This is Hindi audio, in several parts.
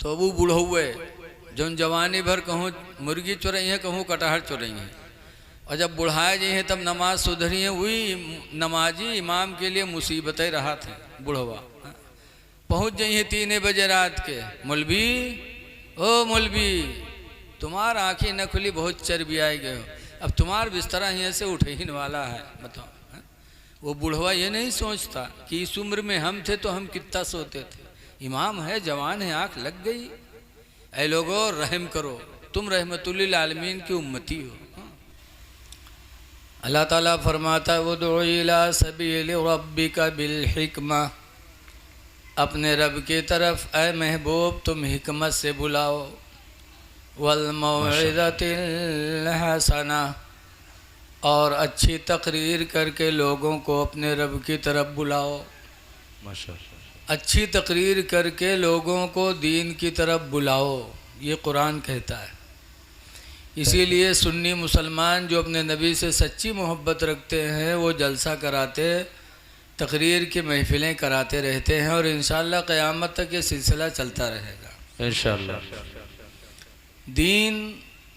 तो वो बूढ़ो हुए जौन जवानी भर कहूँ मुर्गी चुरई है, कहूँ कटहर चुरई है, और जब बुढ़ाए जी हैं तब नमाज सुधरी है। वही नमाजी इमाम के लिए मुसीबतें रहा थे। बुढ़वा पहुँच जाई है 3 बजे रात के, मौलवी ओ मौलवी तुम्हार आँखें न खुली, बहुत चर्बी आए गए हो, अब तुम्हार बिस्तरा यहाँ से उठ ही वाला है, बताओ। वो बुढ़वा ये नहीं सोचता कि इस उम्र में हम थे तो हम कितना सोते थे। इमाम है, जवान है, आँख लग गई। ऐ लोगों रहम करो, तुम रहमतुल्लिल आलमीन की उम्मती हो। अल्लाह ताला फरमाता है उदउ इला सबील रब्बिका बिल हिकमा, अपने रब की तरफ ऐ महबूब तुम हिकमत से बुलाओ, वल मौइज़तिल हसना, और अच्छी तकरीर करके लोगों को अपने रब की तरफ बुलाओ। माशाअल्लाह, अच्छी तकरीर करके लोगों को दीन की तरफ बुलाओ, ये कुरान कहता है। इसीलिए सुन्नी मुसलमान जो अपने नबी से सच्ची मोहब्बत रखते हैं वो जलसा कराते, तकरीर की महफिलें कराते रहते हैं, और इंशाअल्लाह क़यामत तक ये सिलसिला चलता रहेगा इंशाअल्लाह। दीन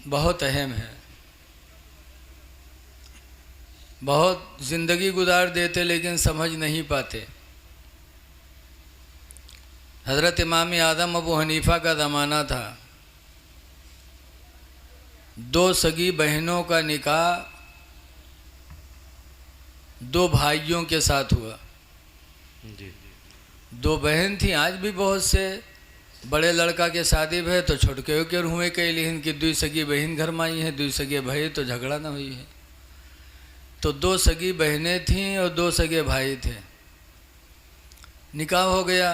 बहुत अहम है। बहुत ज़िंदगी गुजार देते लेकिन समझ नहीं पाते। हज़रत इमाम आदम अबू हनीफ़ा का ज़माना था। 2 सगी बहनों का निकाह 2 भाइयों के साथ हुआ। 2 बहन थी, आज भी बहुत से बड़े लड़का के शादी भे तो छोटके के हुए कई, लेकिन कि 2 सगी बहन घर में आई है, 2 सगे भाई तो झगड़ा ना हुई है। तो 2 सगी बहनें थीं और 2 सगे भाई थे। निकाह हो गया,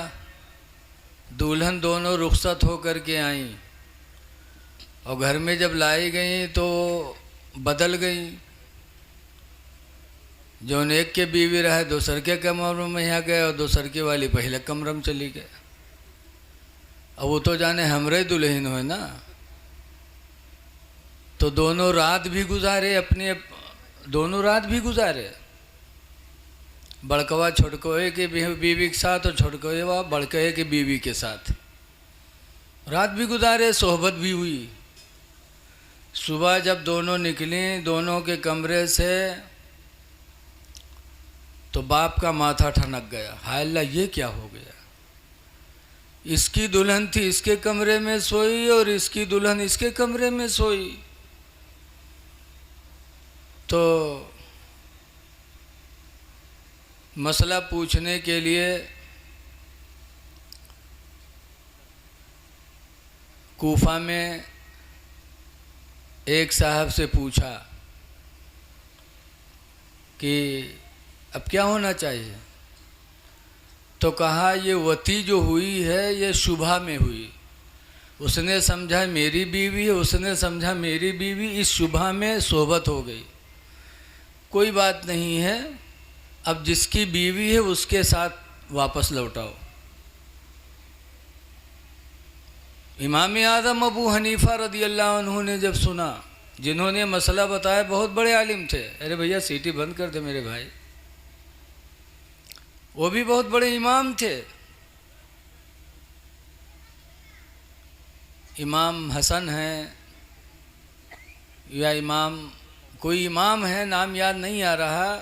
दुल्हन दोनों रुखसत होकर के आई, और घर में जब लाई गई तो बदल गई। जो एक के बीवी रहे दूसर के कमरे में यहाँ गए, और दूसर की वाली पहले कमरे में चली गए। अब वो तो जाने हमरे दुल्हन हो ना, तो दोनों रात भी गुजारे, अपने दोनों रात भी गुजारे। बड़कवा छोटकोए के बीवी के साथ, और छोटकोए व बड़कए के बीवी के साथ रात भी गुजारे, सोहबत भी हुई। सुबह जब दोनों निकली दोनों के कमरे से, तो बाप का माथा ठनक गया, हाय अल्लाह ये क्या हो गया। इसकी दुल्हन थी इसके कमरे में सोई, और इसकी दुल्हन इसके कमरे में सोई। तो मसला पूछने के लिए कूफा में एक साहब से पूछा कि अब क्या होना चाहिए। तो कहा ये वती जो हुई है ये शुभा में हुई। उसने समझा मेरी बीवी है, उसने समझा मेरी बीवी, इस शुभा में सोहबत हो गई। कोई बात नहीं है, अब जिसकी बीवी है उसके साथ वापस लौटाओ। इमाम आदम अबू हनीफ़ा रदियल्लाहु अन्हु ने जब सुना, जिन्होंने मसला बताया बहुत बड़े आलिम थे, अरे भैया सीटी बंद कर दे मेरे भाई, वो भी बहुत बड़े इमाम थे। इमाम हसन हैं या इमाम कोई इमाम है, नाम याद नहीं आ रहा,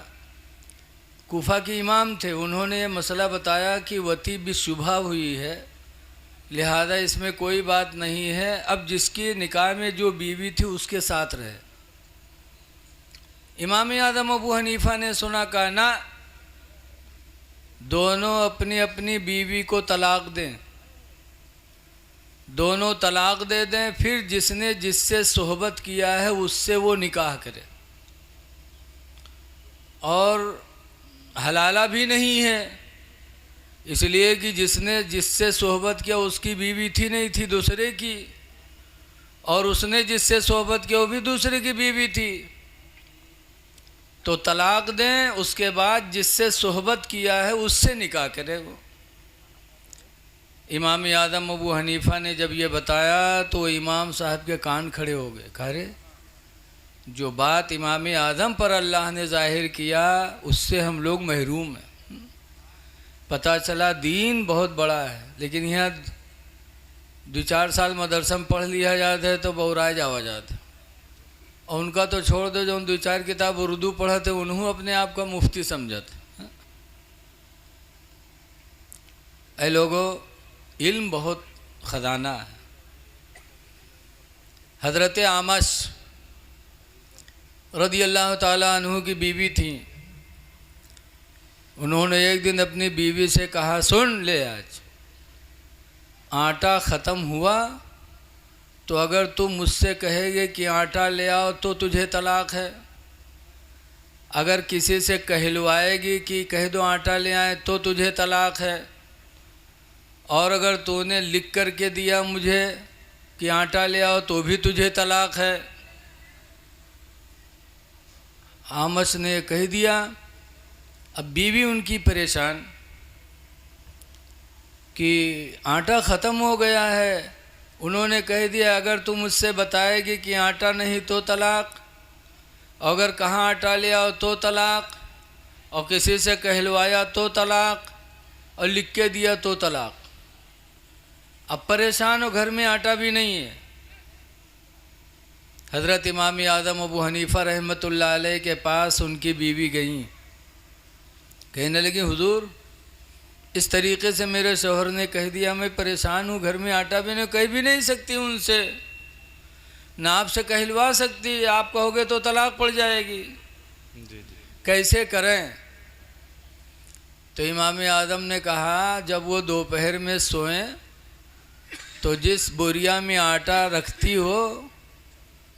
कूफा के इमाम थे। उन्होंने ये मसला बताया कि वती भी शुभा हुई है, लिहाजा इसमें कोई बात नहीं है, अब जिसकी निकाह में जो बीवी थी उसके साथ रहे। इमाम आदम अबू हनीफ़ा ने सुना, कहा ना, दोनों अपनी अपनी बीवी को तलाक दें, दोनों तलाक दे दें, फिर जिसने जिससे सोहबत किया है उससे वो निकाह करे। और हलाला भी नहीं है, इसलिए कि जिसने जिससे सोहबत किया उसकी बीवी थी नहीं, थी दूसरे की, और उसने जिससे सोहबत किया वो भी दूसरे की बीवी थी। तो तलाक दें, उसके बाद जिससे सोहबत किया है उससे निकाह करे वो। इमाम आदम अबू हनीफ़ा ने जब ये बताया तो इमाम साहब के कान खड़े हो गए। कह रहे जो बात इमाम आदम पर अल्लाह ने ज़ाहिर किया उससे हम लोग महरूम हैं। पता चला दीन बहुत बड़ा है, लेकिन यहाँ 2-4 साल मदरसा में पढ़ लिया जाता है तो बहुराए जावा जाता है। और उनका तो छोड़ दो, जो 2-4 किताब उर्दू पढ़ते उन्हों अपने आप का मुफ्ती समझते। ऐ लोगों, इल्म बहुत ख़जाना है। हज़रत आमश रदी अल्लाह ताला अन्हु की बीवी थी। उन्होंने एक दिन अपनी बीवी से कहा, सुन ले, आज आटा ख़त्म हुआ तो अगर तू मुझसे कहेगे कि आटा ले आओ तो तुझे तलाक है। अगर किसी से कहलवाएगी कि कह दो आटा ले आए तो तुझे तलाक है। और अगर तूने लिख कर के दिया मुझे कि आटा ले आओ तो भी तुझे तलाक है। आमश ने कह दिया। अब बीवी उनकी परेशान कि आटा ख़त्म हो गया है। उन्होंने कह दिया अगर तू मुझसे बताएगी कि आटा नहीं तो तलाक, अगर कहाँ आटा ले आओ तो तलाक, और किसी से कहलवाया तो तलाक, और लिख के दिया तो तलाक। अब परेशान हो, घर में आटा भी नहीं है। हज़रत इमाम आज़म अबू हनीफ़ा रहमतुल्लाह अलैह के पास उनकी बीवी गई। कहने लगी, हुजूर इस तरीक़े से मेरे शौहर ने कह दिया, मैं परेशान हूँ, घर में आटा भी नहीं, कह भी नहीं सकती उनसे, ना आपसे कहलवा सकती, आप कहोगे तो तलाक पड़ जाएगी। कैसे करें? तो इमाम आज़म ने कहा, जब वो दोपहर में सोएं तो जिस बोरिया में आटा रखती हो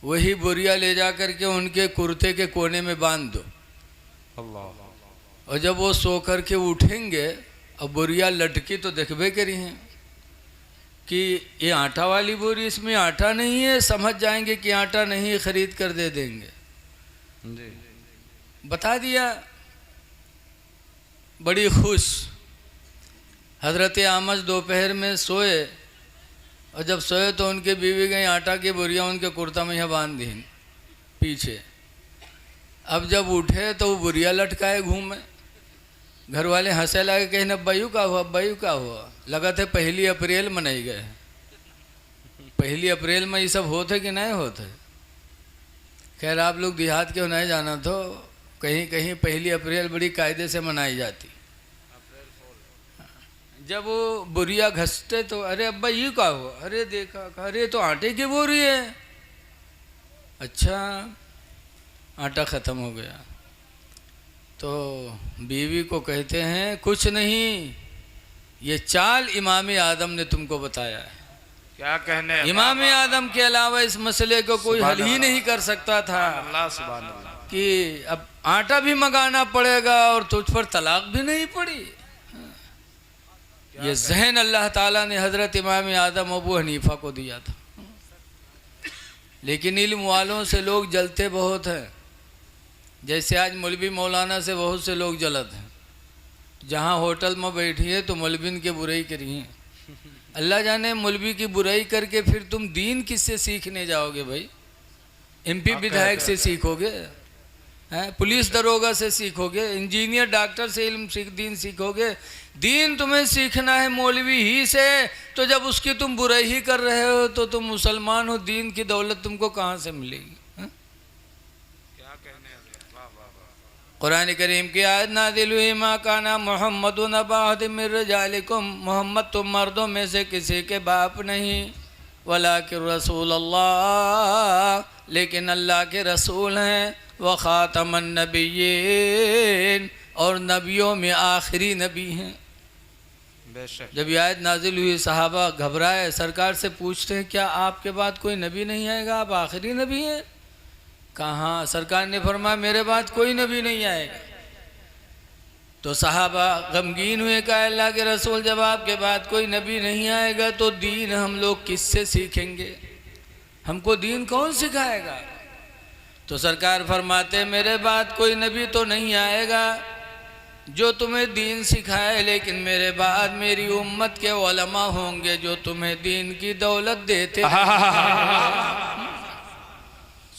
वही बोरिया ले जा कर के उनके कुर्ते के कोने में बांध दो। और जब वो सो कर के उठेंगे और बोरिया लटकी तो देखबे करी हैं कि ये आटा वाली बोरी, इसमें आटा नहीं है, समझ जाएंगे कि आटा नहीं है, ख़रीद कर दे देंगे। बता दिया। बड़ी खुश हज़रत आमश दोपहर में सोए, और जब सोए तो उनके बीवी गई आटा की बोरियाँ उनके कुर्ता में यहाँ बांध दी पीछे। अब जब उठे तो वो बोरिया लटकाए घूमे। घर वाले हंसे लगे, कहीं अब्बायू का हुआ, अब्बायू का हुआ। लगा थे 1 अप्रैल मनाई गए। 1 अप्रैल में ये सब होते कि नहीं होते? खैर आप लोग देहात के नहीं जाना, तो कहीं कहीं 1 अप्रैल बड़ी कायदे से मनाई जाती। जब वो बोरिया घसते तो अरे अब्बा ये का हुआ, अरे देखा, अरे तो आटे की बोरी है। अच्छा, आटा ख़त्म हो गया। तो बीवी को कहते हैं, कुछ नहीं, ये चाल इमाम आदम ने तुमको बताया है। क्या कहने, इमाम आदम के अलावा इस मसले को कोई हल ही नहीं कर सकता था कि अब आटा भी मंगाना पड़ेगा और तुझ पर तलाक भी नहीं पड़ी। ये जहन अल्लाह ताला ने हज़रत इमाम आदम अबू हनीफ़ा को दिया था। लेकिन इल्म वालों से लोग जलते बहुत हैं। जैसे आज मौलवी मौलाना से बहुत से लोग जलत हैं। जहाँ होटल में बैठी है तो मौलवीन की बुराई करी है। अल्लाह जाने मौलवी की बुराई करके फिर तुम दीन किससे सीखने जाओगे भाई? MP विधायक से सीखोगे हैं? पुलिस दरोगा से सीखोगे? इंजीनियर डॉक्टर से दीन सीखोगे? दीन तुम्हें सीखना है मौलवी ही से। तो जब उसकी तुम बुराई ही कर रहे हो तो तुम मुसलमान हो, दीन की दौलत तुमको कहाँ से मिलेगी? कुरान करीम की आयत नाज़िल हुई, मा काना मुहम्मदुन अबा अहदिम मिन रिजालिकुम, मोहम्मद तुम मर्दों में से किसी के बाप नहीं, वलाकिन रसूल अल्लाह, लेकिन अल्लाह के रसूल हैं, व ख़ातमन नबिय्यीन, और नबियों में आखिरी नबी हैं। जब ये आयत नाजिल हुई सहाबा घबराए, सरकार से पूछते हैं क्या आपके बाद कोई नबी नहीं आएगा, आप आखिरी नबी हैं? कहाँ? सरकार ने फरमाया मेरे बाद कोई नबी नहीं आएगा। तो सहाबा गमगीन हुए, कहा अल्लाह के रसूल जब आपके बाद कोई नबी नहीं आएगा तो दीन हम लोग किससे सीखेंगे? हमको दीन कौन सिखाएगा? तो सरकार फरमाते मेरे बाद कोई नबी तो नहीं आएगा जो तुम्हें दीन सिखाए, लेकिन मेरे बाद मेरी उम्मत के उलमा होंगे जो तुम्हें दीन की दौलत देते।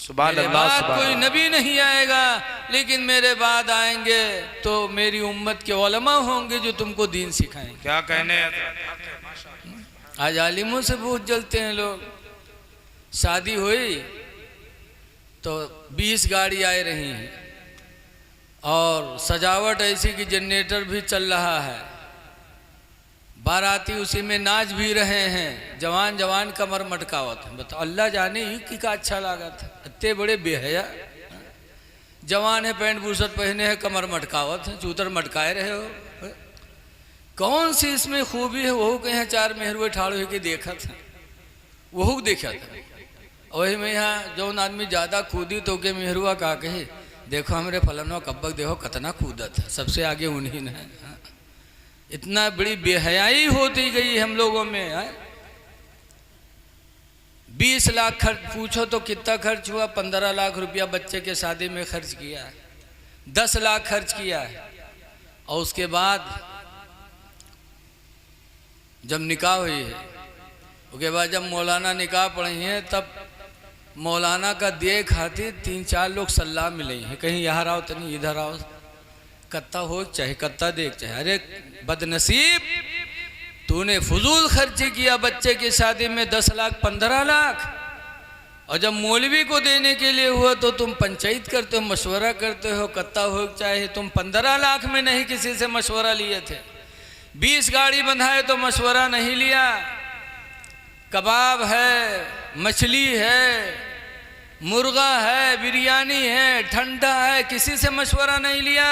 मेरे बाद कोई नबी नहीं आएगा, लेकिन मेरे बाद आएंगे तो मेरी उम्मत के उलमा होंगे जो तुमको दीन सिखाएंगे। क्या कहने आज आलिमों से बहुत जलते हैं लोग। शादी हुई तो 20 गाड़ी आए रही हैं और सजावट ऐसी कि जनरेटर भी चल रहा है, बाराती उसी में नाच भी रहे हैं, जवान जवान कमर मटकावत है। बताओ, अल्लाह जाने ही कि का अच्छा लगा था। इतने बड़े बेहया जवान है, पैंट बूसट पहने हैं, कमर मटकावत है, चूतर मटकाए रहे हो। कौन सी इसमें खूबी है? वह कहीं 4 मेहरुए ठाड़ो के देखा था, वह देखा था। वही में यहाँ जौन आदमी ज़्यादा कूदी तो के मेहरुआ का कहे, देखो हमारे फलनवा कब्बक देखो कितना कूदत है, सबसे आगे उन्हीं ने। इतना बड़ी बेहयाई होती गई हम लोगों में। 20 लाख खर्च, पूछो तो कितना खर्च हुआ? 15 लाख रुपया बच्चे के शादी में खर्च किया है, 10 लाख खर्च किया है। और उसके बाद जब निकाह हुई है, उसके बाद जब मौलाना निकाह पढ़ी हैं, तब मौलाना का देख खातिर 3-4 लोग सलाह मिले हैं, कहीं यहाँ आओ तो नहीं इधर आओ, कत्ता हो चाहे कत्ता देख चाहे। अरे बदनसीब, तूने फजूल खर्ची किया बच्चे की शादी में 10 लाख 15 लाख, और जब मौलवी को देने के लिए हुआ तो तुम पंचायत करते हो, मशवरा करते हो, कत्ता हो चाहे। तुम 15 लाख में नहीं किसी से मशवरा लिए थे, 20 गाड़ी बंधाए तो मशवरा नहीं लिया। कबाब है, मछली है, मुर्गा है, बिरयानी है, ठंडा है, किसी से मशवरा नहीं लिया,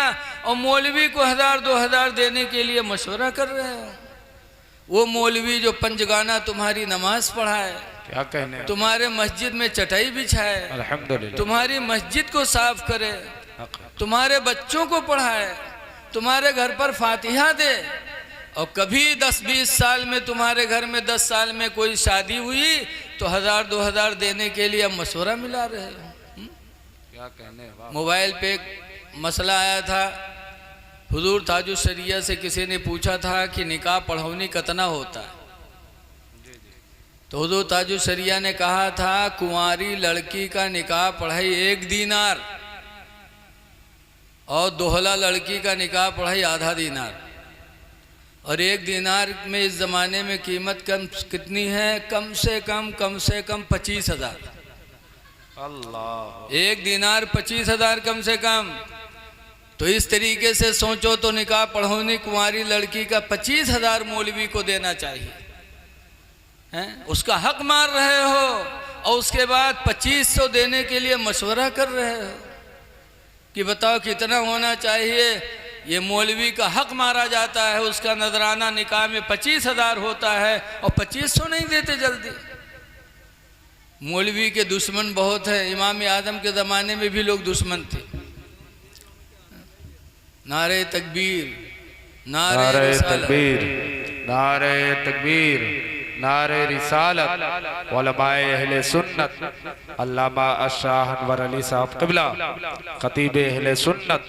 और मौलवी को 1000-2000 देने के लिए मशवरा कर रहे हो। वो मौलवी जो पंजगाना तुम्हारी नमाज पढ़ाए, क्या कहने, तुम्हारे मस्जिद में चटाई बिछाए, अल्हम्दुलिल्लाह, तुम्हारी मस्जिद को साफ करे, तुम्हारे बच्चों को पढ़ाए, तुम्हारे घर पर फातिहा दे, और कभी 10-20 साल में तुम्हारे घर में 10 साल में कोई शादी हुई तो 1000-2000 देने के लिए अब मशवरा मिला रहे हो। क्या कहने। मोबाइल पे एक मसला आया था, हुजूर ताजुश शरिया से किसी ने पूछा था कि निकाह पढ़ौनी कितना होता है, तो हुजूर ताजुश शरिया ने कहा था कुंवारी लड़की का निकाह पढ़ाई 1 दीनार, और दोहला लड़की का निकाह पढ़ाई आधा दीनार। और 1 दीनार में इस ज़माने में कीमत कितनी है? कम से कम 25,000। अल्लाह, 1 दीनार 25,000 कम से कम। तो इस तरीके से सोचो तो निकाह पढ़ौनी कुंवारी लड़की का 25,000 मौलवी को देना चाहिए, हैं? उसका हक मार रहे हो, और उसके बाद 2500 देने के लिए मशवरा कर रहे हो कि बताओ कितना होना चाहिए। ये मौलवी का हक मारा जाता है, उसका नजराना निकाह में 25,000 होता है और 2500 नहीं देते जल्दी। मौलवी के दुश्मन बहुत है, इमाम आदम के ज़माने में भी लोग दुश्मन थे। नारे तकबीर, नारे तकबीर, नारे तकबीर, नारे रिसालत, उलमाए अहले सुन्नत, अल्लामा अशराह अनवर अली साहब क़िबला, खतीब अहले सुन्नत,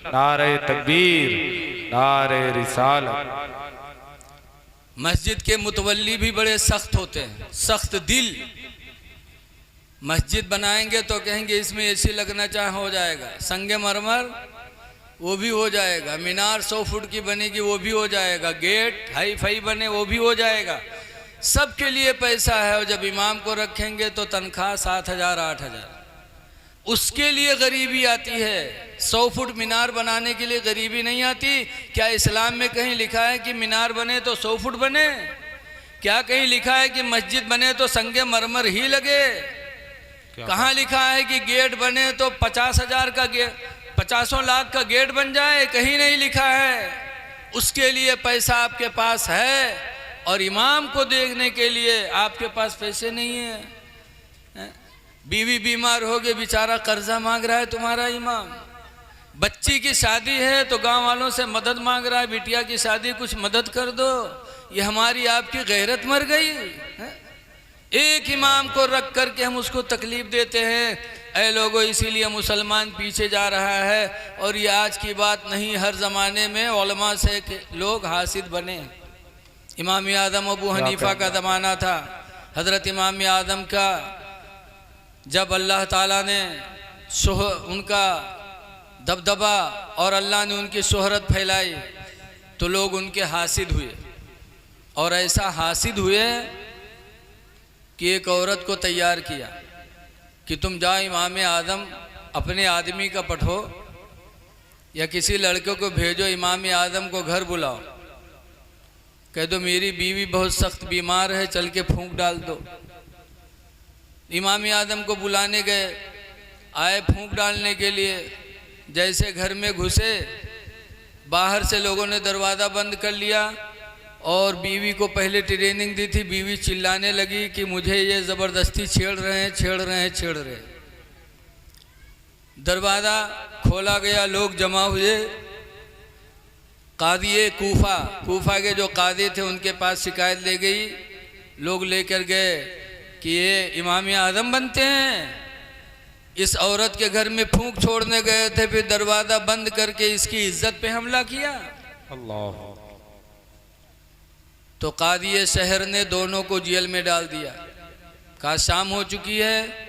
नारे तकबीर, नारे रिसालत। मस्जिद के मुतवल्ली भी बड़े सख्त होते हैं, सख्त दिल। मस्जिद बनाएंगे तो कहेंगे इसमें एसी लगना चाहे हो जाएगा, संगे मरमर वो भी हो जाएगा, मीनार 100 फुट की बनेगी वो भी हो जाएगा, गेट हाई फाई बने वो भी हो जाएगा, सबके लिए पैसा है। और जब इमाम को रखेंगे तो तनख्वाह 7,000-8,000, उसके लिए गरीबी आती है। 100 फुट मीनार बनाने के लिए गरीबी नहीं आती। क्या इस्लाम में कहीं लिखा है कि मीनार बने तो 100 फुट बने? क्या कहीं लिखा है कि मस्जिद बने तो संगे मरमर ही लगे? कहाँ लिखा है कि गेट बने तो 50,000 का गेट, 50 लाख का गेट बन जाए? कहीं नहीं लिखा है। उसके लिए पैसा आपके पास है, और इमाम को देखने के लिए आपके पास पैसे नहीं है। बीवी बीमार हो गई, बेचारा कर्जा मांग रहा है तुम्हारा इमाम। बच्ची की शादी है तो गांव वालों से मदद मांग रहा है, बिटिया की शादी कुछ मदद कर दो। ये हमारी आपकी गैरत मर गई है? एक इमाम को रख करके हम उसको तकलीफ देते हैं। ऐ लोगों, इसीलिए मुसलमान पीछे जा रहा है। और ये आज की बात नहीं, हर ज़माने में उलमा से लोग हासिद बने। इमाम आदम अबू हनीफा का ज़माना था। हज़रत इमाम आदम का जब अल्लाह ताला ने उनका दबदबा और अल्लाह ने उनकी शोहरत फैलाई तो लोग उनके हासिद हुए और ऐसा हासिद हुए कि एक औरत को तैयार किया कि तुम जाओ इमाम आदम अपने आदमी का पठो या किसी लड़के को भेजो, इमाम आदम को घर बुलाओ, कह दो मेरी बीवी बहुत सख्त बीमार है, चल के फूंक डाल दो। इमाम आदम को बुलाने गए, आए फूंक डालने के लिए। जैसे घर में घुसे, बाहर से लोगों ने दरवाज़ा बंद कर लिया और बीवी को पहले ट्रेनिंग दी थी। बीवी चिल्लाने लगी कि मुझे ये ज़बरदस्ती छेड़ रहे हैं। दरवाज़ा खोला गया, लोग जमा हुए। कादी कूफा के जो कादी थे उनके पास शिकायत ले गई। लोग लेकर गए कि ये इमाम आदम बनते हैं, इस औरत के घर में फूंक छोड़ने गए थे, फिर दरवाज़ा बंद करके इसकी इज्जत पे हमला किया। अल्लाह। तो कादी शहर ने दोनों को जेल में डाल दिया। कहा शाम हो चुकी है,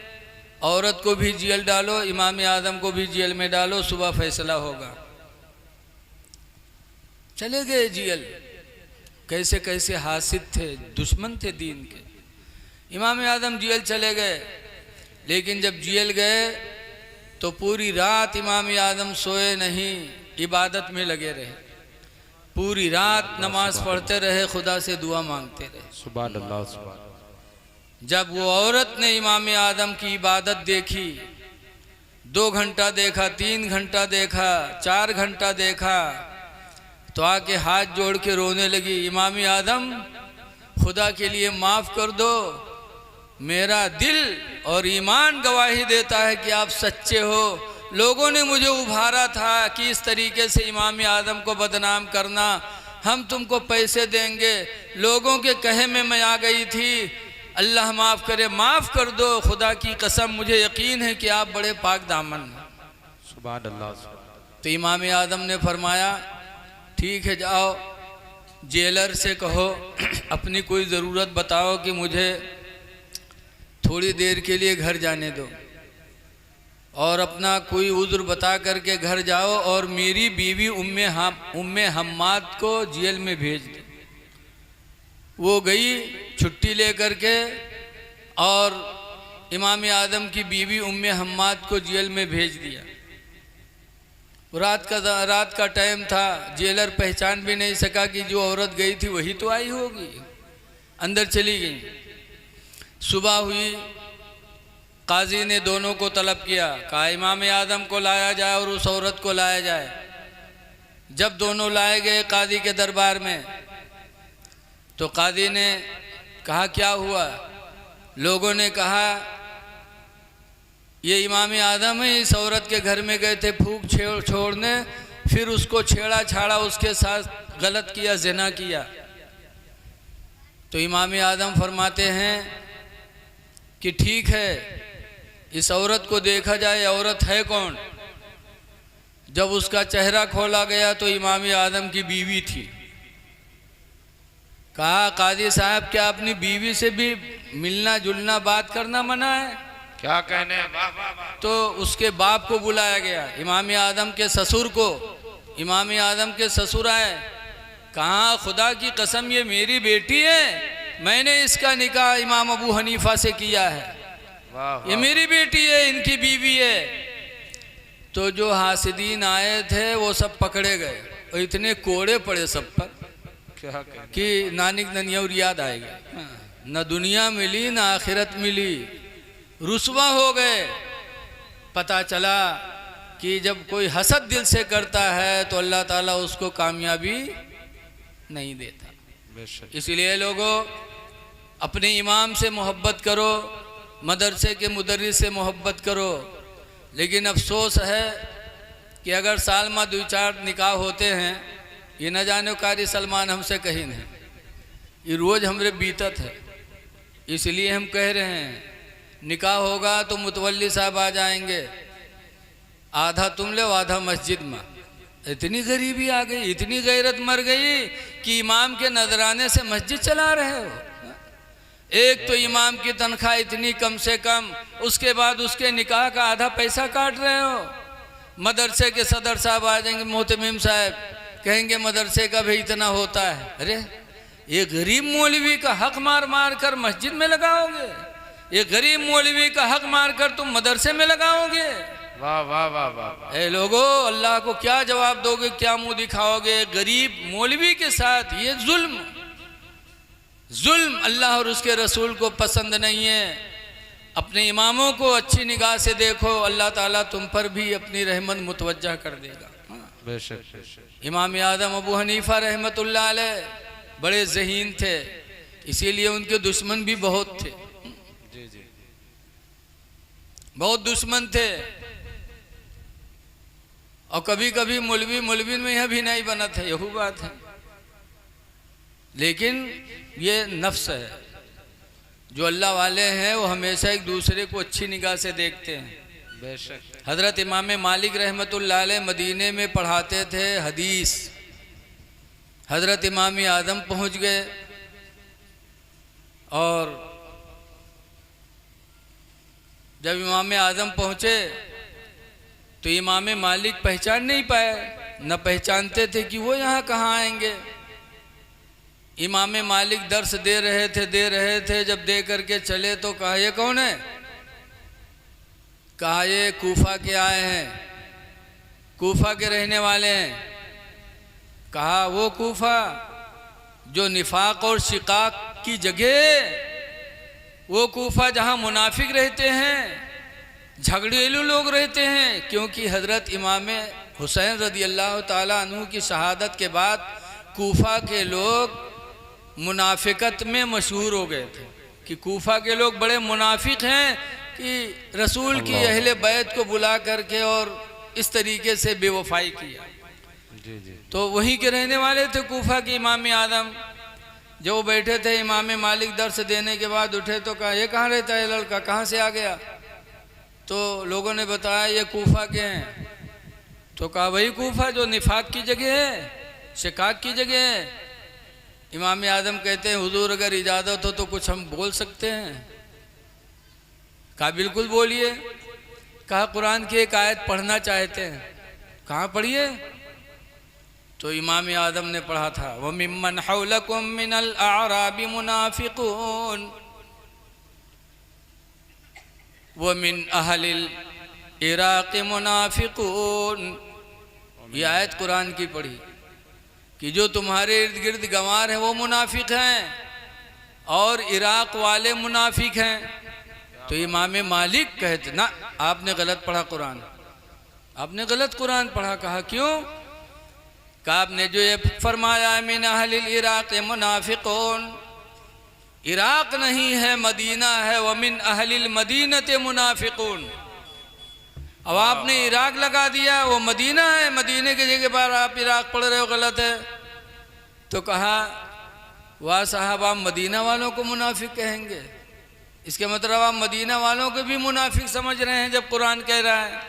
औरत को भी जेल डालो, इमाम आदम को भी जेल में डालो, सुबह फैसला होगा। चले गए जेल। कैसे कैसे हासिद थे, दुश्मन थे दीन के। इमाम आदम जेल चले गए, लेकिन जब जेल गए तो पूरी रात इमाम आदम सोए नहीं, इबादत में लगे रहे। पूरी रात नमाज पढ़ते रहे, खुदा से दुआ मांगते रहे। सुभान अल्लाह, सुभान। जब वो औरत ने इमाम आदम की इबादत देखी, 2 घंटा देखा, 3 घंटा देखा, 4 घंटा देखा, तो आके हाथ जोड़ के रोने लगी। इमाम आदम, खुदा के लिए माफ़ कर दो, मेरा दिल और ईमान गवाही देता है कि आप सच्चे हो। लोगों ने मुझे उभारा था कि इस तरीके से इमाम आदम को बदनाम करना, हम तुमको पैसे देंगे, लोगों के कहे में मैं आ गई थी। अल्लाह माफ़ करे, माफ़ कर दो, खुदा की कसम मुझे यकीन है कि आप बड़े पाक दामन हैं। सुभान अल्लाह। तो इमाम आदम ने फरमाया ठीक है, जाओ जेलर से कहो अपनी कोई ज़रूरत बताओ कि मुझे थोड़ी देर के लिए घर जाने दो, और अपना कोई उज़्र बता करके घर जाओ और मेरी बीवी उम्मे हम्माद को जेल में भेज दो। वो गई छुट्टी ले करके, और इमाम आदम की बीवी उम्मे हम्माद को जेल में भेज दिया। रात का टाइम था, जेलर पहचान भी नहीं सका कि जो औरत गई थी वही तो आई होगी, अंदर चली गई। सुबह हुई, काजी ने दोनों को तलब किया, कहा इमाम आदम को लाया जाए और उस औरत को लाया जाए। जब दोनों लाए गए कादी के दरबार में, तो कादी ने कहा क्या हुआ? लोगों ने कहा ये इमाम आदम है, इस औरत के घर में गए थे फूंक छोड़ने, फिर उसको छेड़ा छाड़ा, उसके साथ गलत किया, ज़िना किया। तो इमाम आदम फरमाते हैं कि ठीक है, इस औरत को देखा जाए, औरत है कौन? जब उसका चेहरा खोला गया तो इमाम आदम की बीवी थी। कहा कादी साहब, क्या अपनी बीवी से भी मिलना जुलना बात करना मना है? क्या कहने? वाह वाह वाह। तो उसके बाप को बुलाया गया, इमाम आदम के ससुर को। इमाम आदम के ससुर आए, कहा खुदा की कसम ये मेरी बेटी है, मैंने इसका निकाह इमाम अबू हनीफा से किया है, ये मेरी बेटी है, इनकी बीवी है। तो जो हासिदीन आए थे वो सब पकड़े गए और इतने कोड़े पड़े सब पर क्या कि नानिक ननियौर याद आएगी। न दुनिया मिली न आखिरत मिली, रुसवा हो गए। पता चला कि जब कोई हसद दिल से करता है तो अल्लाह ताला उसको कामयाबी नहीं देता। इसलिए लोगों, अपने इमाम से मोहब्बत करो, मदरसे के मुदर्रिस से मोहब्बत करो। लेकिन अफसोस है कि अगर साल में 2-4 निकाह होते हैं, ये न जाने कारी सलमान हमसे कहीं नहीं, ये रोज़ हमरे बीतत है। इसलिए हम कह रहे हैं निकाह होगा तो मुतवल्ली साहब आ जाएंगे, आधा तुम ले आधा मस्जिद में। इतनी गरीबी आ गई, इतनी गैरत मर गई कि इमाम के नजराने से मस्जिद चला रहे हो। एक तो इमाम की तनख्वाह इतनी कम से कम, उसके बाद उसके निकाह का आधा पैसा काट रहे हो। मदरसे के सदर साहब आ जाएंगे, मोहतमीम साहब कहेंगे मदरसे का भी इतना होता है। अरे एक गरीब मौलवी का हक मार मार कर मस्जिद में लगाओगे, एक गरीब मौलवी का हक मार कर तुम मदरसे में लगाओगे। वाह वाह वाह वाह। ए लोगो, अल्लाह को क्या जवाब दोगे, क्या मुंह दिखाओगे? गरीब मौलवी के साथ ये जुल्म अल्लाह और उसके रसूल को पसंद नहीं है। अपने इमामों को अच्छी निगाह से देखो, अल्लाह ताला तुम पर भी अपनी रहमत मुतवज्जा कर देगा। बेशक बेशक। इमाम आदम अबू हनीफा रहमतुल्लाह अलैह बड़े ज़हीन थे, इसीलिए उनके दुश्मन भी बहुत थे। जी जी, बहुत दुश्मन थे। और कभी कभी मौलवी में यह भी नहीं बना था, यही बात है। लेकिन ये नफ्स है। जो अल्लाह वाले हैं वो हमेशा एक दूसरे को अच्छी निगाह से देखते हैं। बेशक। हज़रत इमाम मालिक रहमतुल्लाह अलैह मदीने में पढ़ाते थे हदीस। हज़रत इमाम आदम पहुंच गए और जब इमाम आदम पहुंचे तो इमाम मालिक पहचान नहीं पाए, न पहचानते थे कि वो यहाँ कहाँ आएंगे। इमाम मालिक दर्स दे रहे थे। जब दे करके चले तो कहा ये कौन है? कहा ये कूफा के आए हैं, कूफा के रहने वाले हैं। कहा वो कूफा जो निफाक और शिकाक की जगह, वो कूफा जहाँ मुनाफिक रहते हैं, झगड़ेलू लोग रहते हैं। क्योंकि हज़रत इमाम हुसैन रदी अल्लाह ताला अन्हु की शहादत के बाद कूफा के लोग मुनाफिकत में मशहूर हो गए थे कि कूफा के लोग बड़े मुनाफिक हैं, कि रसूल की अहले बैत को बुला करके और इस तरीके से बेवफाई किया। जी जी। तो वहीं के रहने वाले थे कूफा के इमाम आदम। जो बैठे थे, इमाम मालिक दर्स देने के बाद उठे तो कहा ये कहाँ रहता है लड़का, कहाँ से आ गया? तो लोगों ने बताया ये कूफा के हैं। तो कहा वही कूफा जो निफाक की जगह है, शिकाक की जगह है। इमाम आदम कहते हैं हुजूर अगर इजाज़त हो तो कुछ हम बोल सकते हैं। कहा बिल्कुल बोलिए। कहा कुरान की एक आयत पढ़ना चाहते हैं। कहाँ पढ़िए? तो इमाम आदम ने पढ़ा था व मिम्मन हौलकुम मिनल अअराबि मुनाफिकून व मिन अहलिल इराक़ मुनाफिकून। ये आयत कुरान की पढ़ी कि जो तुम्हारे इर्द गिर्द गंवार हैं वो मुनाफिक हैं और इराक़ वाले मुनाफिक हैं। तो इमाम मालिक कहते ना आपने गलत पढ़ा कुरान, आपने गलत कुरान पढ़ा। कहा क्यों? कहा आपने जो ये फरमाया मिन अहलिल इराक़ मुनाफिकून, इराक़ नहीं है मदीना है। व मिन अहलिल मदीनते मुनाफिकून। अब आपने इराक़ लगा दिया, वो मदीना है, मदीने की जगह पर आप इराक़ पढ़ रहे हो, गलत है। तो कहा वाह साहब, आप मदीना वालों को मुनाफिक कहेंगे? इसके मतलब आप मदीना वालों को भी मुनाफिक समझ रहे हैं जब कुरान कह रहा है।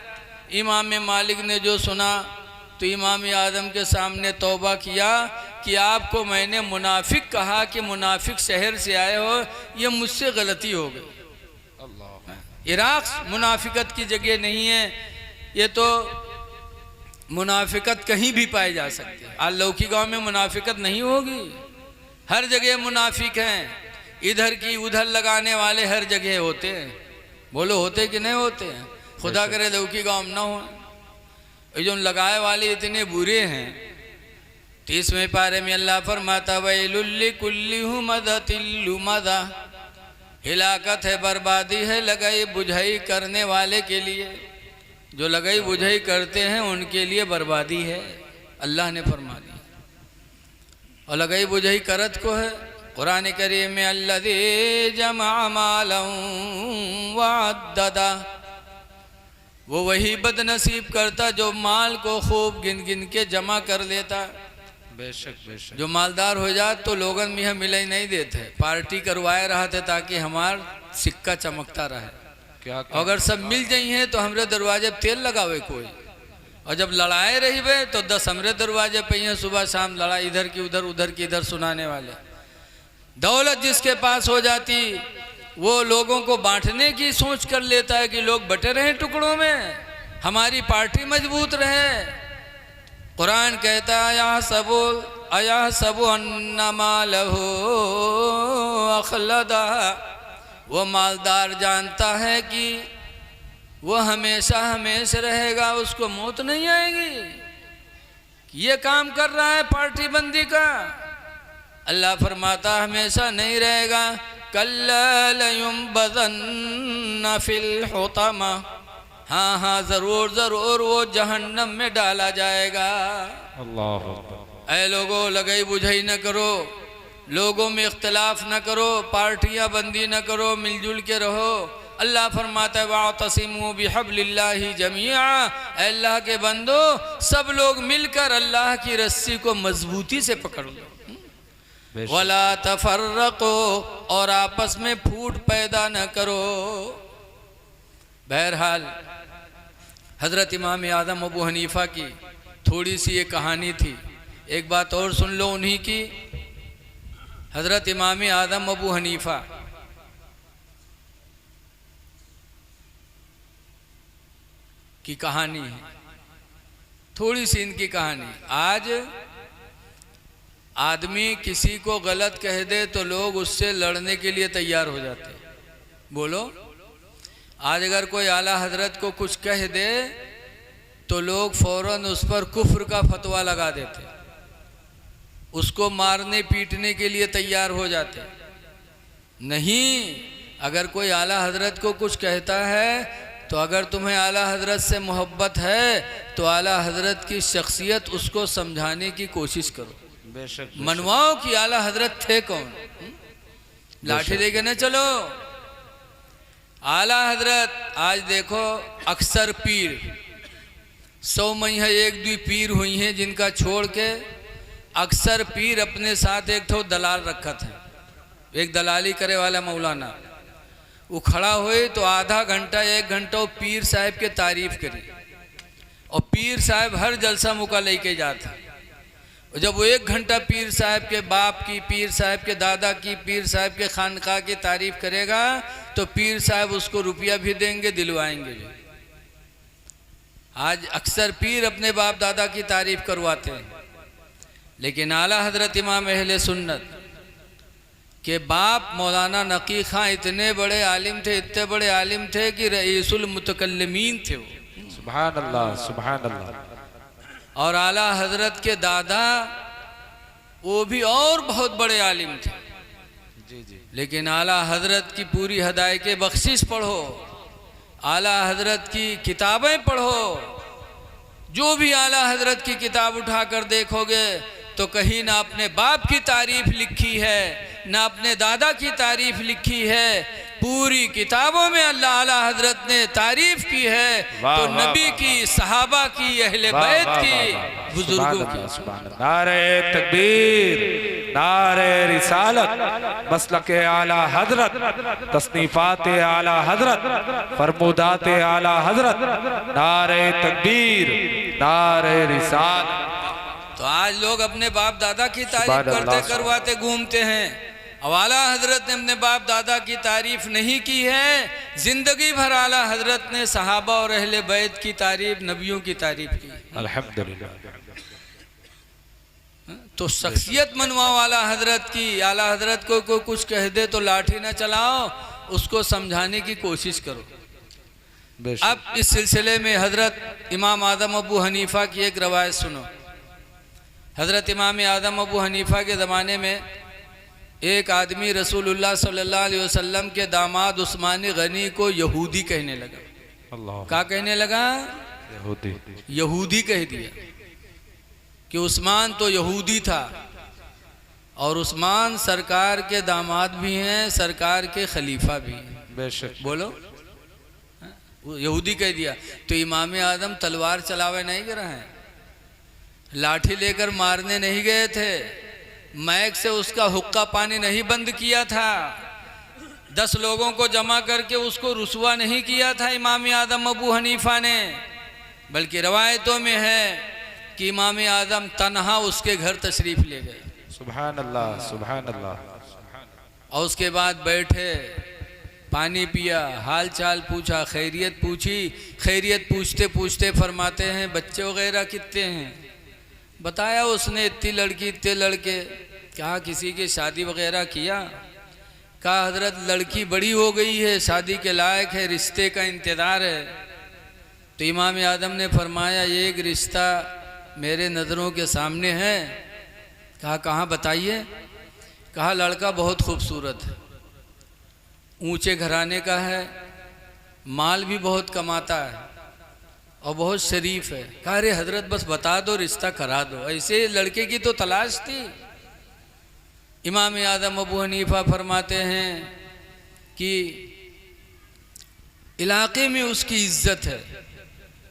इमाम मालिक ने जो सुना तो इमाम आदम के सामने तौबा किया कि आपको मैंने मुनाफिक कहा कि मुनाफिक शहर से आए हो, ये मुझसे गलती हो गई। इराक़ मुनाफिकत की जगह नहीं है। ये तो मुनाफिकत कहीं भी पाई जा सकती है। आज लौकी गांव में मुनाफिकत नहीं होगी, हर जगह मुनाफिक हैं। इधर की उधर लगाने वाले हर जगह होते हैं। बोलो होते कि नहीं होते हैं? खुदा करे लौकी गांव ना हो। ये जो लगाए वाले इतने बुरे हैं। 30वें पारे में अल्लाह फरमाता वैलुल लिकुल्लि हुमज़तिल लुमज़ा, हिलाकत है, बर्बादी है लगाई बुझाई करने वाले के लिए। जो लगाई बुझाई करते हैं उनके लिए बर्बादी है, अल्लाह ने फरमा दी। और लगाई बुझाई करत को है कुरान करीम में अल्लज़ी जमा मालन वअद्ददा, वो वही बदनसीब करता जो माल को खूब गिन गिन के जमा कर लेता। बेशक बेशक। जो मालदार हो जाए तो लोगन में यह मिलाई नहीं देते, पार्टी करवाए रहा थे ताकि हमार सिक्का चमकता रहे। क्या अगर सब मिल जाइए तो हमरे दरवाजे पे तेल लगावे कोई, और जब लड़ाए रही वे तो 10 हमरे दरवाजे पे ही सुबह शाम लड़ाई, इधर की उधर उधर की इधर सुनाने वाले। दौलत जिसके पास हो जाती वो लोगों को बांटने की सोच कर लेता है कि लोग बटे रहें टुकड़ों में, हमारी पार्टी मजबूत रहे। कुरान कहता है या सबुल अयहसबु अन्ना मालहु अखलदा, वो मालदार जानता है कि वो हमेशा हमेशा रहेगा, उसको मौत नहीं आएगी। ये काम कर रहा है पार्टी बंदी का। अल्लाह फरमाता हमेशा नहीं रहेगा। कल्ला लयुंबज़न्ना फिल हुतमा, हाँ हाँ ज़रूर ज़रूर वो जहन्नम में डाला जाएगा। अल्लाह। ऐ लोगों, लगई बुझई न करो, लोगों में इख्तिलाफ न करो, पार्टियां बंदी न करो, मिलजुल के रहो। अल्लाह फरमाता है वातसिमू बिहब्लिल्लाहि जमीआ, अल्लाह के बंदो सब लोग मिलकर अल्लाह की रस्सी को मजबूती से पकड़ लो। वला तफर्रको, और आपस में फूट पैदा न करो। बहरहाल हज़रत इमाम आदम अबू हनीफ़ा की थोड़ी सी ये कहानी थी। एक बात और सुन लो उन्हीं की। हज़रत इमाम आदम अबू हनीफ़ा की कहानी है, थोड़ी सी इनकी कहानी। आज आदमी किसी को गलत कह दे तो लोग उससे लड़ने के लिए तैयार हो जाते हैं। बोलो, आज अगर कोई आला हजरत को कुछ कह दे तो लोग फौरन उस पर कुफ्र का फतवा लगा देते, उसको मारने पीटने के लिए तैयार हो जाते। नहीं, अगर कोई आला हजरत को कुछ कहता है तो अगर तुम्हें आला हजरत से मोहब्बत है तो आला हजरत की शख्सियत उसको समझाने की कोशिश करो। बेशक मनवाओ कि आला हजरत थे कौन। लाठी लेके न चलो। आला हजरत आज देखो अक्सर पीर 100 में है 1-2 पीर हुई हैं जिनका छोड़ के अक्सर पीर अपने साथ एक ठो दलाल रखा था, एक दलाली करे वाला मौलाना। वो खड़ा हुए तो आधा घंटा 1 घंटा वो पीर साहब के तारीफ करी, और पीर साहब हर जलसा मुका लेके जाता। और जब वो 1 घंटा पीर साहब के बाप की, पीर साहब के दादा की, पीर साहब के खानका की तारीफ करेगा तो पीर साहब उसको रुपया भी देंगे, दिलवाएंगे भी। आज अक्सर पीर अपने बाप दादा की तारीफ करवाते हैं, लेकिन आला हजरत इमाम अहले सुन्नत के बाप मौलाना नकी खां इतने बड़े आलिम थे, इतने बड़े आलिम थे कि रईसुल मुतकल्लिमीन थे वो। सुभान अल्लाह, सुभान अल्लाह। और आला हजरत के दादा वो भी और बहुत बड़े आलिम थे। जी जी। लेकिन आला हजरत की पूरी हदायत बख्शिश पढ़ो, आला हजरत की किताबें पढ़ो। जो भी आला हजरत की किताब उठाकर देखोगे तो कहीं ना अपने बाप की तारीफ लिखी है, ना अपने दादा की तारीफ लिखी है। पूरी किताबों में अल्लाह आला हजरत ने तारीफ की है तो नबी की, सहाबा की, अहले बैत की, बुजुर्गों की। नारे तकबीर, नारे रिसालत, मसलके आला हजरत, तसनीफात आला हजरत, फरमूदात आला हजरत, नारे तकबीर, नारे रिसालत। तो आज लोग अपने बाप दादा की तारीफ करते करवाते घूमते हैं। आला हजरत ने अपने बाप दादा की तारीफ नहीं की है। जिंदगी भर आला हजरत ने सहाबा और अहले बैत की तारीफ, नबियों की तारीफ की। अल्हम्दुलिल्लाह। तो शख्सियत मनवाओ आला हजरत की। आला हजरत को कुछ कह दे तो लाठी ना चलाओ, उसको समझाने की कोशिश करो। अब इस सिलसिले में हजरत इमाम आदम अबू हनीफा की एक रवायत सुनो। हजरत इमाम आदम अबू हनीफा के ज़माने में एक आदमी रसूलुल्लाह सल्लल्लाहु अलैहि वसल्लम के दामाद उस्मान गनी को यहूदी कहने लगा। अल्लाह। क्या कहने लगा? यहूदी कह दिया कि उस्मान तो यहूदी था, और उस्मान सरकार के दामाद भी हैं, सरकार के खलीफा भी हैं। बेशक। बोलो, यहूदी कह दिया। तो इमाम आदम तलवार चलावे नहीं गिरा है, लाठी लेकर मारने नहीं गए थे, मैक से उसका हुक्का पानी नहीं बंद किया था, 10 लोगों को जमा करके उसको रुसवा नहीं किया था इमाम आदम अबू हनीफा ने। बल्कि रवायतों में है कि इमाम आदम तन्हा उसके घर तशरीफ ले गए। सुभान अल्लाह, सुभान अल्लाह। और उसके बाद बैठे, पानी पिया, हाल चाल पूछा, खैरियत पूछी। खैरियत पूछते पूछते फरमाते हैं बच्चे वगैरह कितने हैं? बताया उसने, इतनी लड़की इतने लड़के, कहा किसी की शादी वगैरह किया? कहा हजरत लड़की बड़ी हो गई है, शादी के लायक है, रिश्ते का इंतज़ार है। तो इमाम आदम ने फरमाया एक रिश्ता मेरे नज़रों के सामने है। कहा कहाँ बताइए? कहा लड़का बहुत खूबसूरत है, ऊंचे घराने का है, माल भी बहुत कमाता है और बहुत शरीफ है। कहा अरे हजरत बस बता दो, रिश्ता करा दो, ऐसे लड़के की तो तलाश थी। इमाम आदम अबू हनीफा फरमाते हैं कि इलाके में उसकी इज्जत है,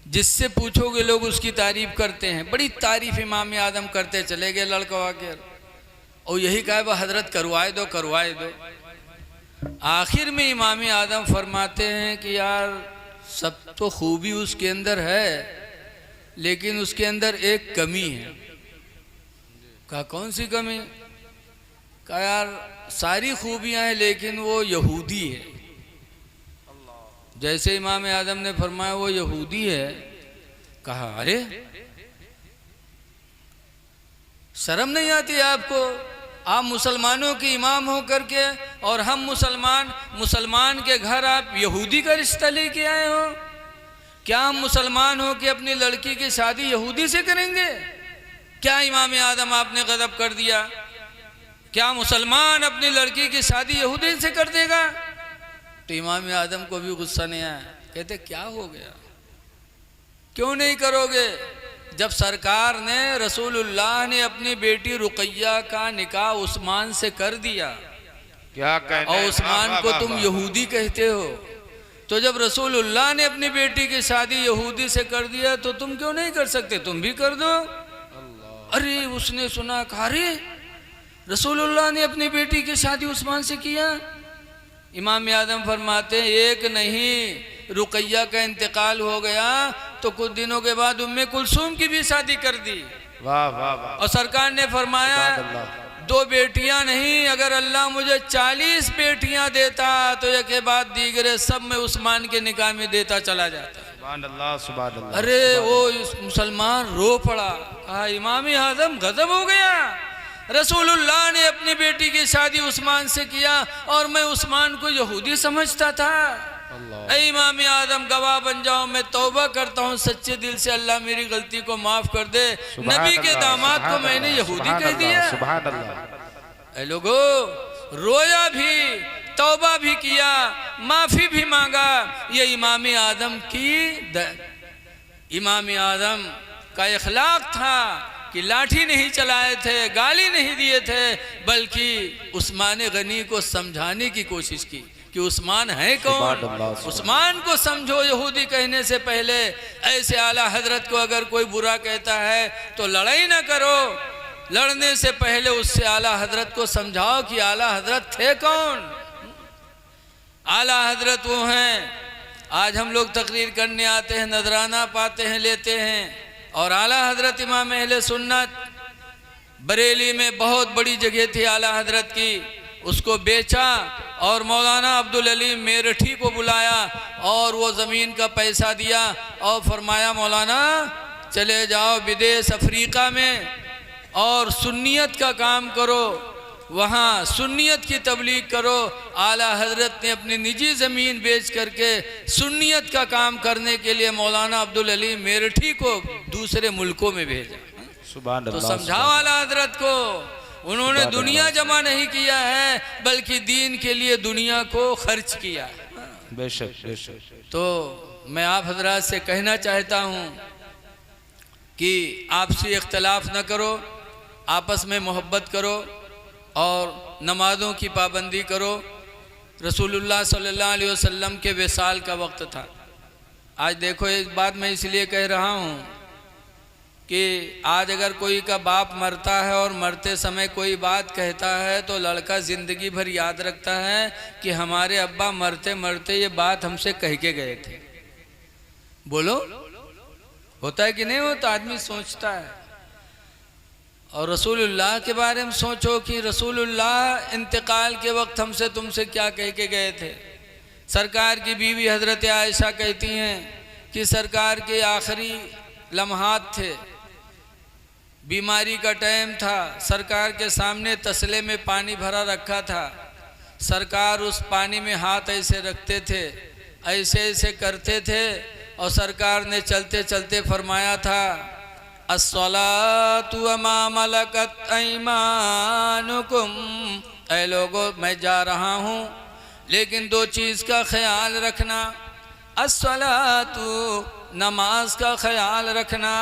जिससे पूछोगे लोग उसकी तारीफ करते हैं। बड़ी तारीफ इमाम आदम करते चले गए लड़का आकर, और यही कहा वह हजरत करवाए दो करवाए दो। आखिर में इमाम आदम फरमाते हैं कि यार सब तो खूबी उसके अंदर है, लेकिन उसके अंदर एक कमी है। कहा कौन सी कमी? कहा यार सारी खूबियां हैं लेकिन वो यहूदी है। जैसे इमाम आदम ने फरमाया वो यहूदी है, कहा अरे शर्म नहीं आती आपको? आप मुसलमानों के इमाम हो करके और हम मुसलमान के घर आप यहूदी का रिश्ता लेके आए हो? क्या हम मुसलमान हो के अपनी लड़की की शादी यहूदी से करेंगे? क्या इमाम आदम आपने गजब कर दिया? क्या मुसलमान अपनी लड़की की शादी यहूदी से कर देगा? तो इमाम आदम को भी गुस्सा नहीं आया, कहते क्या हो गया, क्यों नहीं करोगे? जब सरकार ने रसूलुल्लाह ने अपनी बेटी रुकैया का निकाह उस्मान से कर दिया, क्या कहना, और उस्मान को तुम यहूदी कहते हो, तो जब रसूलुल्लाह ने अपनी बेटी की शादी यहूदी से कर दिया तो तुम क्यों नहीं कर सकते? तुम भी कर दो। अरे उसने सुना, कहा अरे रसूलुल्लाह ने अपनी बेटी की शादी उस्मान से किया। इमाम आदम फरमाते हैं एक नहीं, रुकैया का इंतकाल हो गया तो कुछ दिनों के बाद उम्मे कुलसूम की भी शादी कर दी। वाह वाह वाह। और सरकार ने फरमाया 2 बेटियां नहीं, अगर अल्लाह मुझे 40 बेटियां देता तो एक के बाद दीगरे सब में उस्मान के निकाह में देता चला जाता। सुभान अल्लाह सुभान अल्लाह। अरे वो मुसलमान रो पड़ा, कहा इमाम आदम गजब हो गया, रसूलुल्लाह ने अपनी बेटी की शादी उस्मान से किया और मैं उस्मान को यहूदी समझता था। ऐ इमाम आदम गवाह बन जाओ, मैं तौबा करता हूँ सच्चे दिल से, अल्लाह मेरी गलती को माफ कर दे। नबी के दामाद को मैंने यहूदी कह दिया। सुभान अल्लाह। ऐ लोगो रोया भी, तौबा भी किया, माफी भी मांगा। ये इमाम आदम का इखलाक था कि लाठी नहीं चलाए थे, गाली नहीं दिए थे, बल्कि उस्मान गनी को समझाने की कोशिश की कि उस्मान है कौन, उस्मान को समझो। यहूदी कहने से पहले ऐसे आला हजरत को अगर कोई बुरा कहता है तो लड़ाई ना करो, लड़ने से पहले उससे आला हजरत को समझाओ कि आला हजरत थे कौन। आला हजरत वो हैं, आज हम लोग तकरीर करने आते हैं, नजराना पाते हैं, लेते हैं, और आला हजरत इमाम अहले सुन्नत बरेली में बहुत बड़ी जगह थी आला हजरत की, उसको बेचा और मौलाना अब्दुल अलीम मेरठी को बुलाया और वो ज़मीन का पैसा दिया और फरमाया मौलाना चले जाओ विदेश अफ्रीका में और सुन्नियत का काम करो, वहाँ सुन्नियत की तबलीग करो। आला हजरत ने अपनी निजी ज़मीन बेच करके सुन्नियत का काम करने के लिए मौलाना अब्दुल अलीम मेरठी को दूसरे मुल्कों में भेजा। तो समझाओ आला हजरत को, उन्होंने दुनिया जमा नहीं किया है बल्कि दीन के लिए दुनिया को खर्च किया। बेशक बेशक। तो मैं आप हजरात से कहना चाहता हूँ कि आपसी इख्तलाफ न करो, आपस में मोहब्बत करो और नमाज़ों की पाबंदी करो। रसूलुल्लाह सल्लल्लाहु अलैहि वसल्लम के विसाल का वक्त था। आज देखो इस बात मैं इसलिए कह रहा हूँ कि आज अगर कोई का बाप मरता है और मरते समय कोई बात कहता है तो लड़का ज़िंदगी भर याद रखता है कि हमारे अब्बा मरते मरते ये बात हमसे कह के गए थे। बोलो होता है कि नहीं होता? आदमी सोचता है। और रसूलुल्लाह के बारे में सोचो कि रसूलुल्लाह इंतकाल के वक्त हमसे तुमसे क्या कह के गए थे। सरकार की बीवी हज़रत आयशा कहती हैं कि सरकार के आखिरी लम्हात थे बीमारी का टाइम था, सरकार के सामने तसले में पानी भरा रखा था। सरकार उस पानी में हाथ ऐसे रखते थे, ऐसे ऐसे करते थे, और सरकार ने चलते चलते फरमाया था, अस्सलातु वमा मलकत ऐमानुकुम, ऐ लोगो मैं जा रहा हूँ लेकिन दो चीज़ का ख्याल रखना, अस्सलातु नमाज का ख्याल रखना,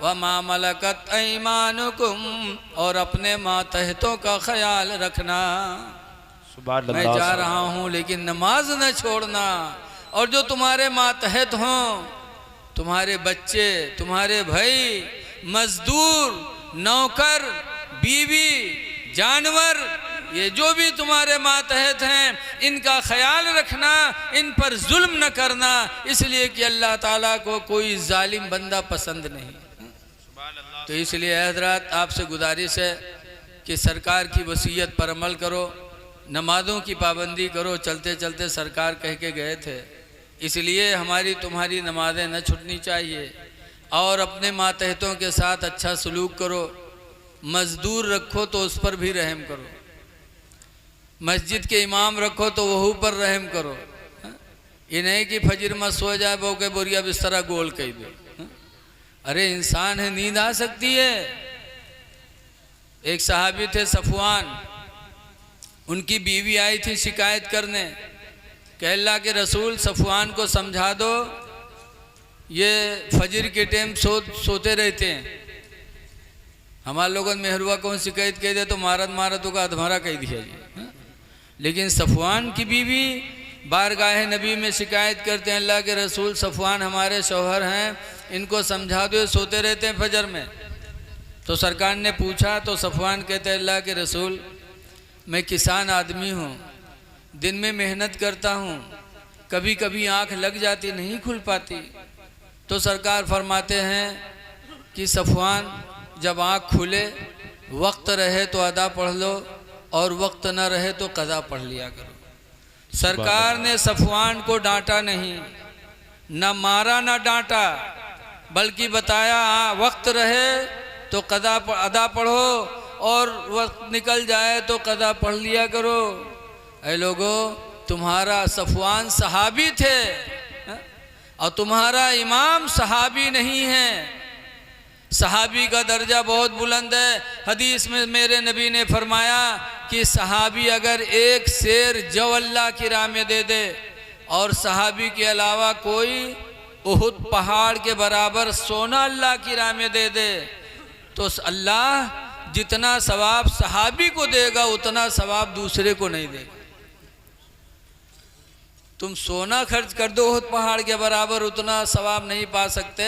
वमा मलकत ऐमानुकुम और अपने मातहतों का ख्याल रखना। मैं जा रहा हूँ लेकिन नमाज न छोड़ना, और जो तुम्हारे मातहत हों, तुम्हारे बच्चे, तुम्हारे भाई, मजदूर, नौकर, बीवी, जानवर, ये जो भी तुम्हारे मातहत हैं, इनका ख्याल रखना, इन पर जुल्म न करना, इसलिए कि अल्लाह ताला को कोई जालिम बंदा पसंद नहीं। तो इसलिए हज़रात आपसे गुजारिश है कि सरकार की वसीयत पर अमल करो, नमाज़ों की पाबंदी करो। चलते चलते सरकार कह के गए थे, इसलिए हमारी तुम्हारी नमाज़ें न छूटनी चाहिए, और अपने मातहतों के साथ अच्छा सलूक करो। मज़दूर रखो तो उस पर भी रहम करो, मस्जिद के इमाम रखो तो वहू पर रहम करो। ये नहीं कि फजर में सो जाए वो के बोरिया बिस्तरा गोल कह दो। अरे इंसान है, नींद आ सकती है। एक सहाबी थे सफवान, उनकी बीवी आई थी शिकायत करने, कि अल्लाह के रसूल सफवान को समझा दो, ये फजर के टाइम सोते रहते हैं। हमारे लोगों ने मेहरुआ को शिकायत कह दे तो मारत मारत का अधमरा कह दिया जी। लेकिन सफवान की बीवी बारगाह नबी में शिकायत करते हैं, अल्लाह के रसूल सफवान हमारे शौहर हैं, इनको समझा दो, सोते रहते हैं फजर में। तो सरकार ने पूछा तो सफवान कहते हैं, अल्लाह के रसूल मैं किसान आदमी हूँ, दिन में मेहनत करता हूँ, कभी कभी आँख लग जाती, नहीं खुल पाती। तो सरकार फरमाते हैं कि सफवान जब आँख खुले, वक्त रहे तो अदा पढ़ लो, और वक्त न रहे तो कज़ा पढ़ लिया करो। सरकार ने सफवान को डांटा नहीं, न मारा न डांटा, बल्कि बताया वक्त रहे तो कज़ा अदा पढ़ो, और वक्त निकल जाए तो कज़ा पढ़ लिया करो। ऐ लोगो, तुम्हारा सफवान सहाबी थे और तुम्हारा इमाम सहाबी नहीं है। सहाबी का दर्जा बहुत बुलंद है। हदीस में मेरे नबी ने फरमाया कि सहाबी अगर एक शेर जो अल्लाह की राह में दे दे, और सहाबी के अलावा कोई उहुद पहाड़ के बराबर सोना अल्लाह की राह में दे दे, तो अल्लाह जितना सवाब सहाबी को देगा उतना सवाब दूसरे को नहीं देगा। तुम सोना खर्च कर दो उहुद पहाड़ के बराबर, उतना सवाब नहीं पा सकते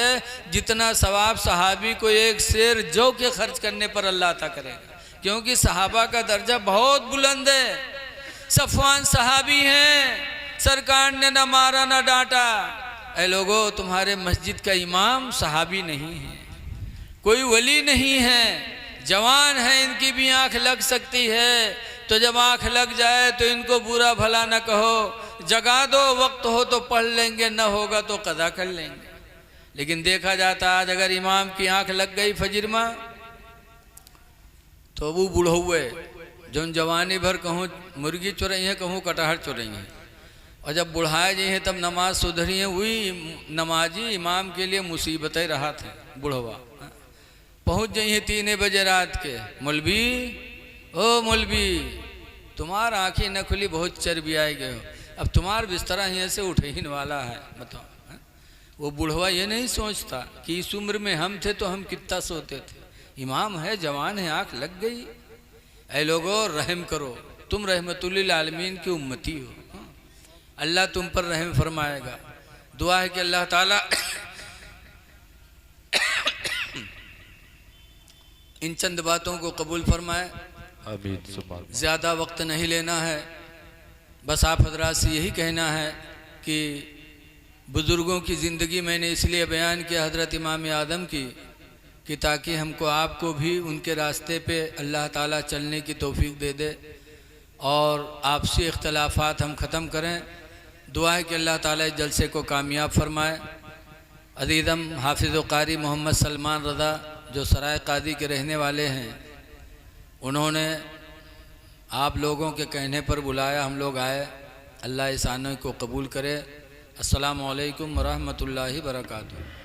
जितना सवाब सहाबी को एक शेर जौ के खर्च करने पर अल्लाह अता करेगा, क्योंकि सहाबा का दर्जा बहुत बुलंद है। सफवान सहाबी हैं, सरकार ने न मारा न डांटा। ऐ लोगो, तुम्हारे मस्जिद का इमाम सहाबी नहीं है, कोई वली नहीं है, जवान है, इनकी भी आँख लग सकती है। तो जब आँख लग जाए तो इनको बुरा भला न कहो, जगा दो, वक्त हो तो पढ़ लेंगे, न होगा तो कज़ा कर लेंगे। लेकिन देखा जाता आज अगर इमाम की आँख लग गई फजर में, तो वो बूढ़े जो जवानी भर कहूँ मुर्गी चुरई है, कहूँ कटहर चुरई है, और जब बुढ़ाए जी हैं तब नमाज सुधरी है। वही नमाजी इमाम के लिए मुसीबतें रहा थे। बुढ़वा पहुँच गई हैं 3 बजे रात के, मौलवी ओ मौलवी तुम्हारा आँखें न खुली, बहुत चर्बी आए गए हो, अब तुम्हारा बिस्तरा यहाँ से उठ ही वाला है, बताओ। वो बुढ़वा ये नहीं सोचता कि इस उम्र में हम थे तो हम कितना सोते थे। इमाम है, जवान है, आँख लग गई। ऐ लोगो, रहम करो, तुम रहमतुल्लिल आलमीन की उम्मती हो, अल्लाह तुम पर रहम फरमाएगा। दुआ है कि अल्लाह ताला इन चंद बातों को कबूल फरमाए। ज़्यादा वक्त नहीं लेना है, बस आप हजरात से यही कहना है कि बुज़ुर्गों की ज़िंदगी मैंने इसलिए बयान किया हज़रत इमाम आदम की, कि ताकि हमको आपको भी उनके रास्ते पे अल्लाह ताला चलने की तौफीक दे दे, और आपसी इख्तलाफात हम ख़त्म करें। दुआ है कि अल्लाह ताला इस जलसे को कामयाब फरमाए। अज़ीज़म हाफिज़ व कारी मोहम्मद सलमान रज़ा जो सराय कादी के रहने वाले हैं, उन्होंने आप लोगों के कहने पर बुलाया, हम लोग आए। अल्लाह इस आने को कबूल करे। अस्सलामु अलैकुम व रहमतुल्लाहि व बरकातुहू।